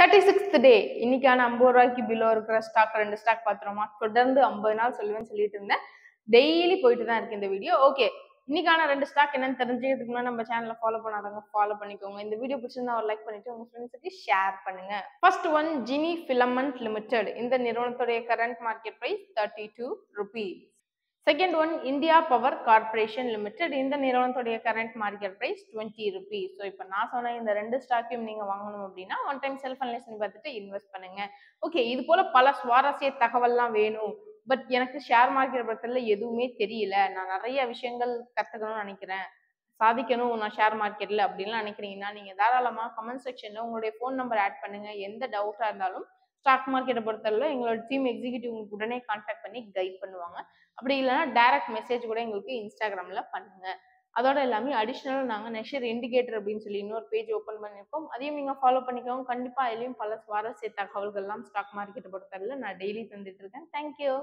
36th டே. இன்னைக்கான 50 ரூபாய்க்கு below இருக்கிற ஸ்டாக் 2 ஸ்டாக் பாத்துறோமா. தொடர்ந்து 50 நாள் சொல்லுவேன்னு சொல்லிட்டு இருந்தேன். டெய்லி போயிட்டு தான் இருக்கு இந்த வீடியோ. ஓகே, இன்னைக்கான 2 ஸ்டாக் என்னன்னு தெரிஞ்சுக்கிறதுக்கு முன்னாடி நம்ம சேனலை ஃபாலோ பண்ணாதவங்க ஃபாலோ பண்ணிக்கோங்க. இந்த வீடியோ பிடிச்சிருந்தா ஒரு லைக் பண்ணிட்டு உங்க ஃப்ரெண்ட்ஸுக்கு ஷேர் பண்ணுங்க. First one, Gini filament limited. இந்த நிறுவனத்துடைய current market price 32 rupees. Second one, India power corporation limited. இந்த நிறுவனத்துடைய current market price 20 rupees. So இப்போ நான் சொன்ன இந்த 2 ஸ்டாக்கையும் நீங்க வாங்கணும் அப்படின்னா ஒன் டைம் செல்ஃப் அனலைஸ் பண்ணி பார்த்துட்டு இன்வெஸ்ட் பண்ணுங்க. ஓகே, இது போல பல சுவாரஸ்ய தகவல்லாம் வேணும், பட் எனக்கு ஷேர் மார்க்கெட் பத்தில எதுவுமே தெரியல, நான் நிறைய விஷயங்கள் கத்துக்கணும்னு நினைக்கிறேன், சாதிக்கணும் நான் ஷேர் மார்க்கெட்ல அப்படின்னு நினைக்கிறீங்கன்னா நீங்க தாராளமா கமெண்ட் செக்ஷன்ல உங்களுடைய ஃபோன் நம்பர் ஆட் பண்ணுங்க. எந்த டவுட்டா இருந்தாலும் ஸ்டாக் மார்க்கெட்டை பொறுத்தவரை எங்களோட டீம் எக்ஸிக்யூட்டிவ் உங்களுக்கு உடனே கான்டாக்ட் பண்ணி கைட் பண்ணுவாங்க. அப்படி இல்லைன்னா டைரக்ட் மெசேஜ் கூட எங்களுக்கு இன்ஸ்டாகிராம்ல பண்ணுங்க. அதோட எல்லாமே அடிஷ்னலாக நாங்கள் நெஷர் இண்டிகேட்டர் அப்படின்னு சொல்லி இன்னொரு பேஜ் ஓப்பன் பண்ணியிருக்கோம். அதையும் நீங்கள் ஃபாலோ பண்ணிக்கோங்க. கண்டிப்பாக அதுலேயும் பல சுவாரஸ்ய தகவல்கள்லாம் ஸ்டாக் மார்க்கெட்டை பொறுத்தவரை நான் டெய்லி தந்துட்டு இருக்கேன். தேங்க்யூ.